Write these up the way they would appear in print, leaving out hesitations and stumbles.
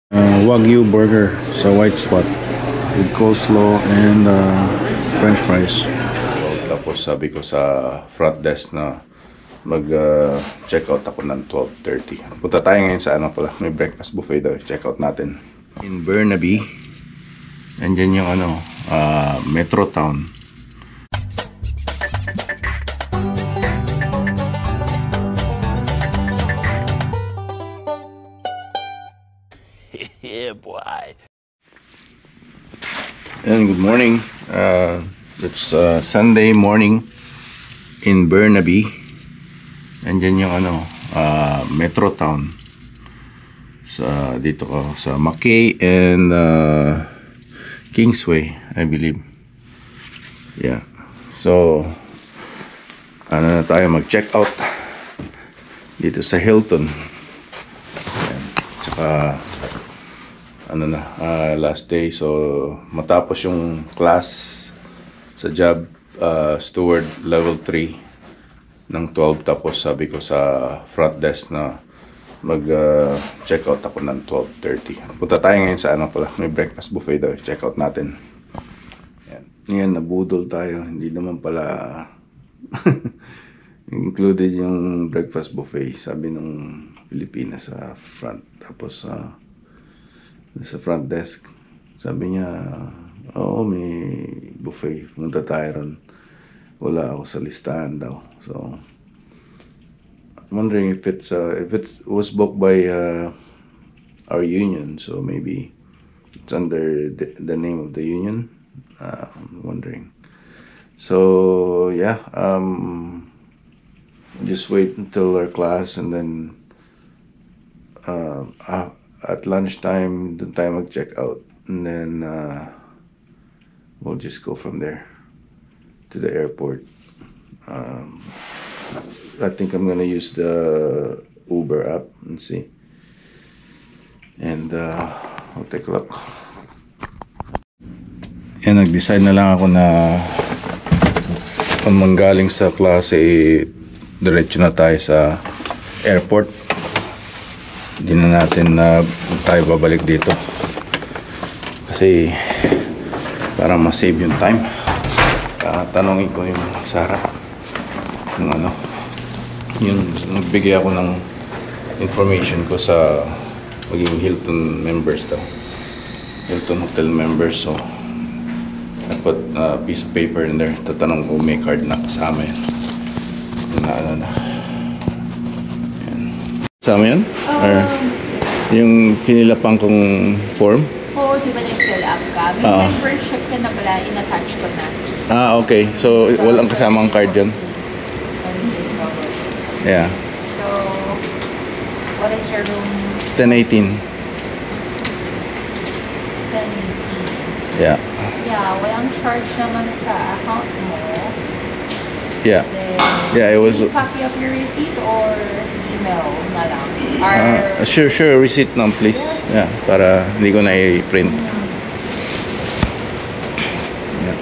Wagyu burger sa White Spot with coleslaw and french fries. Tapos sabi ko sa front desk na mag check out ako ng 12:30. Punta tayo ngayon sa ano pala, may breakfast buffet daw. Check out natin in Burnaby. Andyan yung ano, Metro Town. Yeah, boy. And good morning. It's Sunday morning in Burnaby. Andyan yung ano, Metro Town. Dito ko sa McKay and Kingsway, I believe. Yeah. So, ano na tayo, mag-check out dito sa Hilton. Ayan. Tsaka ano na, last day. So matapos yung class sa job, steward level 3 ng 12, tapos sabi ko sa front desk na mag check out ako ng 12:30. Punta tayo ngayon sa ano pala, may breakfast buffet daw. Check out natin. Yan, nabudol tayo. Hindi naman pala included yung breakfast buffet, sabi nung Pilipinas sa front. Tapos sa front desk, sabi niya, oo, may buffet, punta tayo ron. Wala ako sa listahan daw. So I'm wondering if it was booked by our union, so maybe it's under the name of the union. I'm wondering. So yeah, just wait until our class, and then at lunchtime, dun tayo mag-check out, and then we'll just go from there to the airport. I think I'm gonna use the Uber app and see, and I'll take a look. Yan, nag-decide na lang ako na kung manggaling sa klase, diretso na tayo sa airport. Hindi na natin tayo babalik dito kasi para ma-save yung time. Tanongin ko yung Sarah yung ano, yung nagbigay ako ng information ko sa maging Hilton members daw, Hilton hotel members. So I put a piece of paper in there. Tatanong ko may card na kasama yan na ano na yan. Kasama yan? Or yung pinilapang kong form? Oo, di ba nag-fill up ka? May membership ka na pala, in-attach ko na. Okay. So walang kasamang card yun? Yeah. So, what is your room? 1018. 1018. Yeah. Yeah, walang charge naman sa account mo. Yeah. Then, Yeah, it was. any copy of your receipt or email na lang? Sure. Receipt lang, please. Yeah, para hindi ko na i-print. Yeah.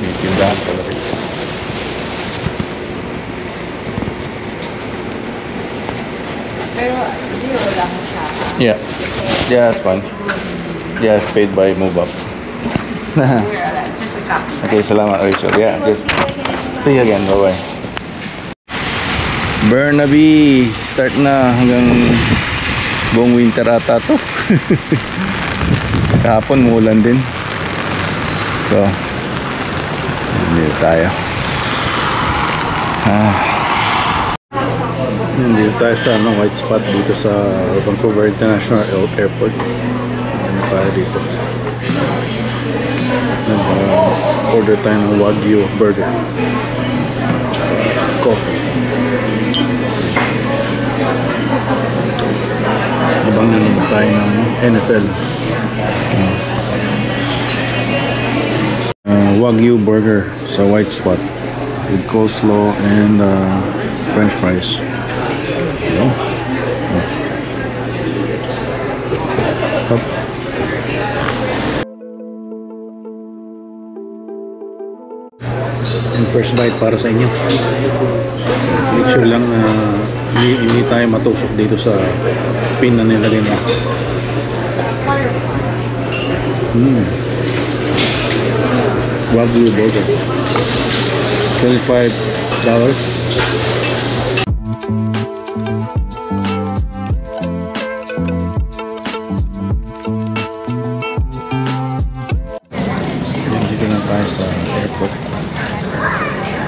May tindahan pala rin. Pero zero lang siya. Yeah. Yeah, that's fine. Yeah, it's paid by MoveUp. Just a copy. Okay, salamat, Rachel. Yeah, just see you again. Bye-bye. Burnaby, start na hanggang buong winter ata to. Kahapon muulan din. So, dito tayo. Dito tayo sa White Spot dito sa Vancouver International Airport. Ano tayo dito? Order tayo ng Wagyu burger. Coffee. Ibang nanonood tayo ng NFL. Wagyu burger sa White Spot with coleslaw and french fries. And first bite para sa inyo. Make sure lang na Hindi tayo matusok dito sa pin na nilagay mo. Wagyu burger. $25. Yan, dito na tayo sa airport.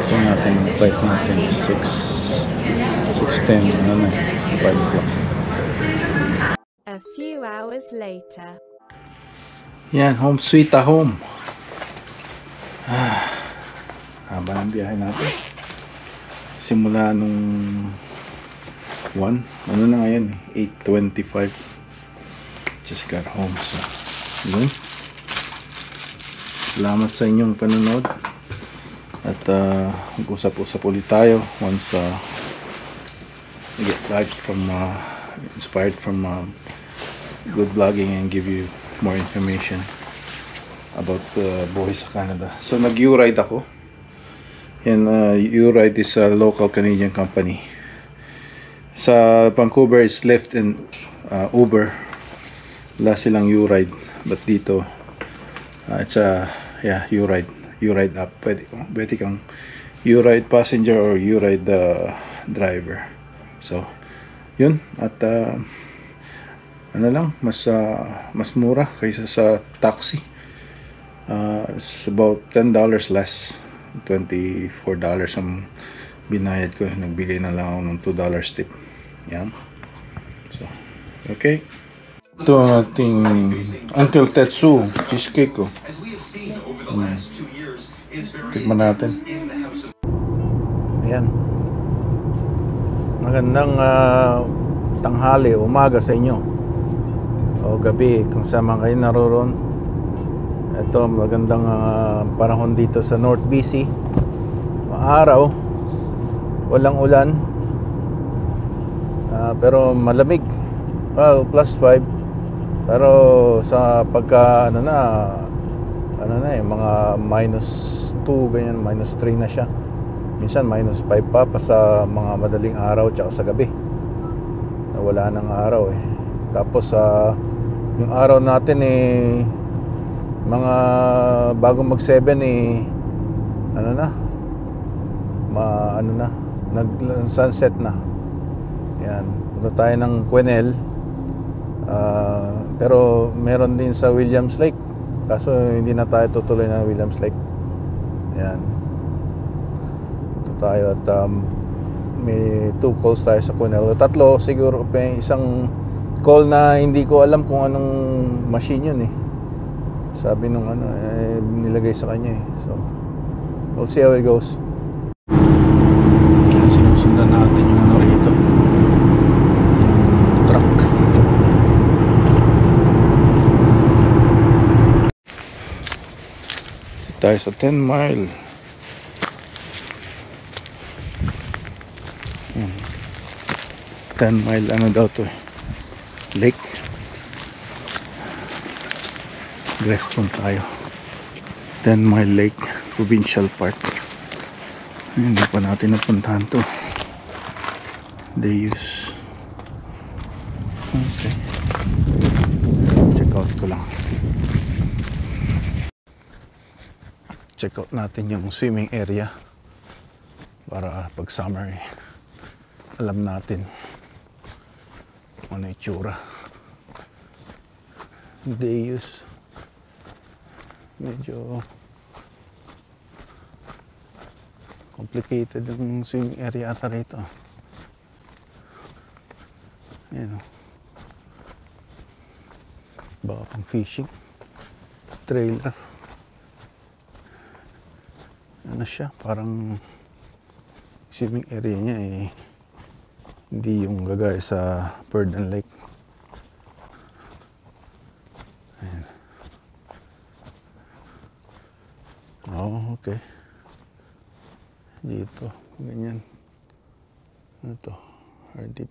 Ito natin yung flight natin 6:10 ano na 5 o'clock. A few hours later. Yan, home sweet home. Haba ng biyahe natin. Simula nung 1, ano na ngayon, 8:25. Just got home. So, yun. Salamat sa inyong panonood. At mag-usap-usap ulit tayo once I get back from inspired from good vlogging and give you more information about buhay sa Canada. So nag-U-Ride ako. And U-Ride is a local Canadian company. Sa Vancouver is Lyft and Uber. Wala silang U-Ride. But dito it's a U-Ride. U-Ride app. Pwede kang U-Ride passenger or U-Ride driver. So yun. At ano lang, mas mura kaysa sa taxi. It's about $10 less. $24 ang binayad ko. Nagbigay na lang ako ng $2 tip. Yan. So, okay. Ito ang ating Uncle Tetsu cheesecake ko. Tikman natin. Ayan. Magandang tanghali, umaga sa inyo o gabi kung saan man kayo naroon. Ito magandang panahon dito sa North BC. Maaraw, walang ulan, pero malamig. Well, +5. Pero sa pagka ano na mga -2 ganyan, -3 na siya. Minsan -5 pa sa mga madaling araw tsaka sa gabi. Wala nang araw eh. Tapos yung araw natin mga bago mag 7 nag-sunset na. Yan, punta tayo ng Quesnel. Pero meron din sa Williams Lake. Kaso hindi na tayo tutuloy na Williams Lake. Yan. Punta tayo at may 2 calls tayo sa Quesnel. 3 siguro, isang call na hindi ko alam kung anong machine yun eh. Sabi nung nilagay sa kanya eh. So we'll see how it goes. Sinusundan natin yung rito, yung truck. Tayo sa 10 mile. 10 mile daw to eh, lake. Reston tayo. 10 Mile Lake Provincial Park. Hindi pa natin napuntahan to. They use. Okay. Check out ko lang. Check out natin yung swimming area para pag summer alam natin ano itsura. They use medyo complicated yung swimming area ata rito. Ayan o. Baka pang fishing trailer. Ano siya, parang swimming area niya hindi yung gagaya sa Purden Lake. Ayan. Oh, okay. Dito, ganyan. Ano to? Hardip.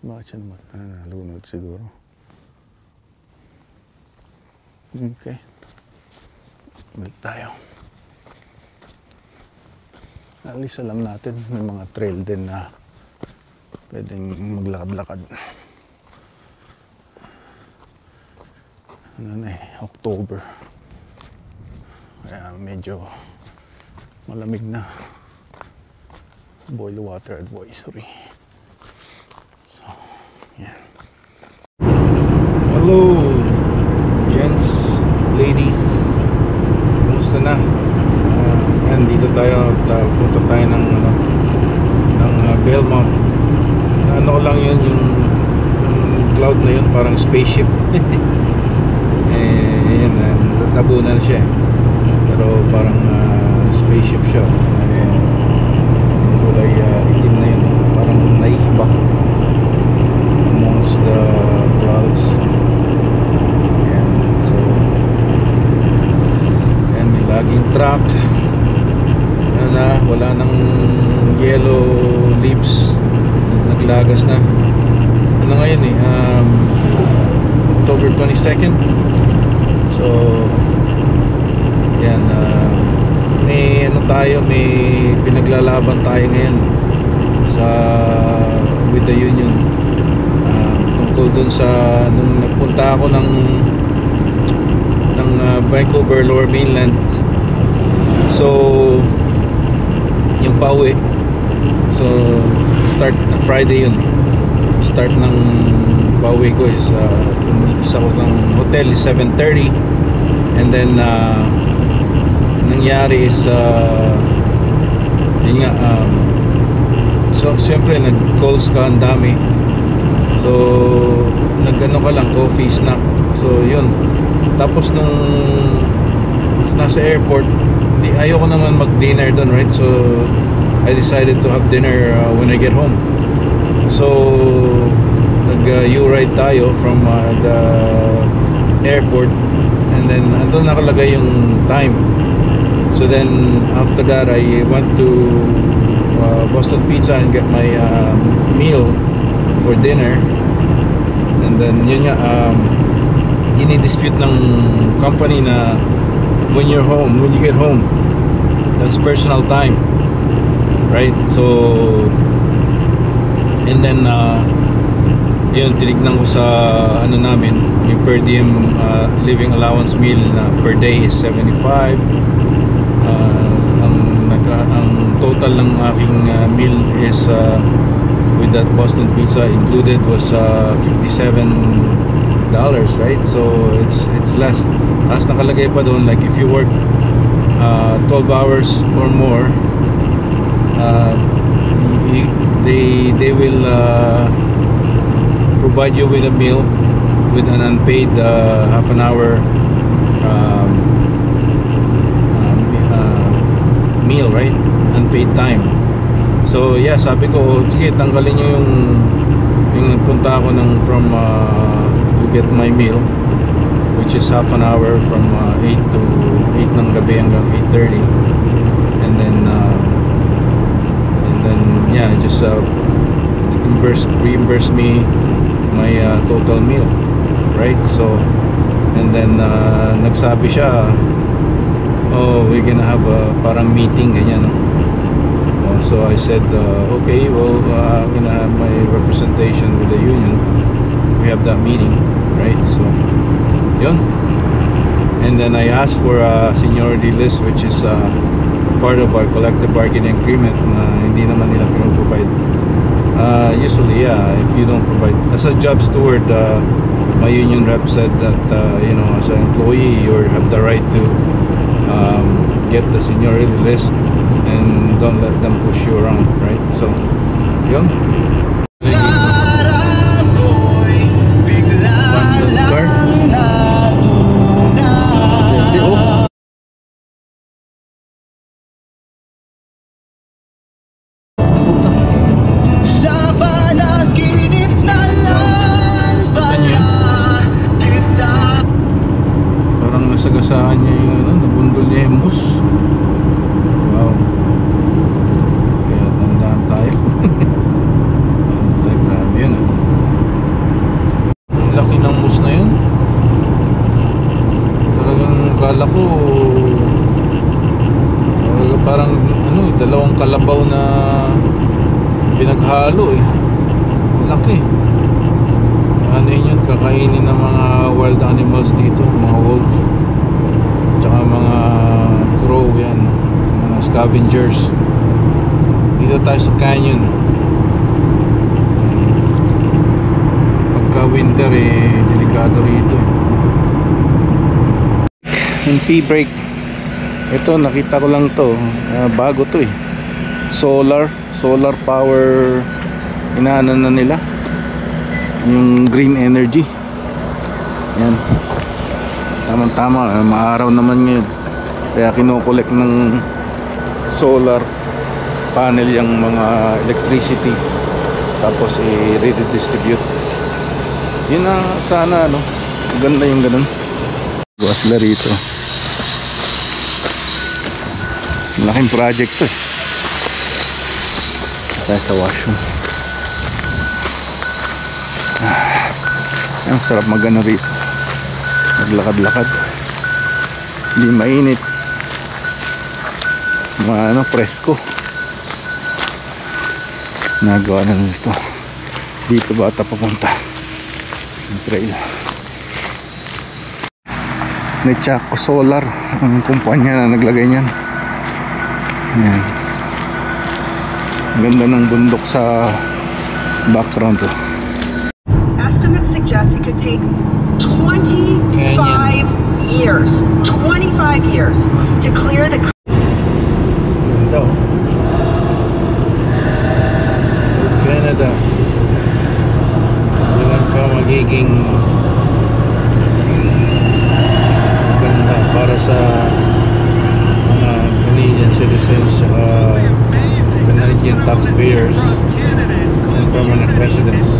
Bakit siya naman? Nalunod siguro. Okay. Balik tayo. At least alam natin may mga trail din na pwedeng maglakad-lakad. Ano na October, kaya medyo malamig na. Boil water advisory. So, yeah. Hello, gents, ladies. Kumusta na? Yan, dito tayo. Punta tayo ng Belmont. Ano lang yun, yung cloud na yun, parang spaceship. Yan, natatabunan siya. Pero parang spaceship siya. Yung kulay itim na yun, parang naiiba amongst the clouds. Yan, so yan, may laging truck. Ano na, wala nang yellow leaves, naglagas na. Ano ngayon October 22nd. So yan, may ano tayo, may pinaglalaban tayo ngayon sa with the union, tungkol dun sa nung nagpunta ako ng Vancouver Lower Mainland. So yung pauwi, so start na Friday yun. Start ng pauwi ko is sa ng hotel is 7:30, and then nangyari is yun nga, so siyempre nag-calls ka, ang dami. So nag-ano ka lang, coffee, snack. So yun, tapos nung nasa airport, ayoko naman mag-dinner doon, right? So I decided to have dinner when I get home. So nag-U-ride tayo from the airport, and then andun nakalagay yung time. So then after that I went to Boston Pizza and get my meal for dinner. And then yun nga, dinidispute ng company na when you're home, when you get home, that's personal time, right? So and then yun, tinignan ko sa ano namin, yung per diem living allowance meal na per day is 75. Ang total ng aking meal is with that Boston Pizza included was $57, right? So it's less. Tapos nakalagay pa doon, like if you work 12 hours or more, they will provide you with a meal with an unpaid half an hour meal, right? Unpaid time. So yeah, sabi ko, sige, tanggalin nyo yung nagpunta ako to get my meal, which is half an hour from 8 ng gabi hanggang 8:30, and then yeah, just reimburse me my total meal, right? So and then nagsabi siya, oh, we're gonna have a parang meeting, ganyan, no? So I said, okay, well, I'm gonna have my representation with the union. We have that meeting, right? So yun. And then I asked for a seniority list, which is part of our collective bargaining agreement na hindi naman nila pinoprovide. Usually, yeah, if you don't provide, as a job steward, my union rep said that you know, as an employee, you have the right to get the seniority list and don't let them push you around, right? So yun. Parang nasagasaan niya yung ano, nabundol niya yung bus. Wow. Kaya tandaan tayo. naghalo eh. Laki. Ano yun, kakainin ng mga wild animals dito, mga wolf, tsaka mga crow yan, mga scavengers. Dito tayo sa canyon. Pagka winter eh, delikado rito eh. Yung P-brake, ito nakita ko lang to, bago to eh. Solar power, inaano na nila yung green energy. Yan, tamang tama, maaraw naman ngayon, kaya kinukolek ng solar panel yung mga electricity, tapos i-redistribute. Yun na sana, no, ganda yung ganun. Bukas na rito, laking project to eh. Tayo sa washroom. Ang sarap magano rito, maglakad-lakad, hindi mainit, ano, presko. Nagawa na nito dito bata papunta yung trail. May Chaco Solar ang kumpanya na naglagay niyan. Ayan, ganda ng bundok sa background to. Estimates suggest it could take 25 years to clear the Ganda, oh. Canada, kailan ka magiging maganda para sa mga Canadian citizens saka Canadian taxpayers and permanent residents.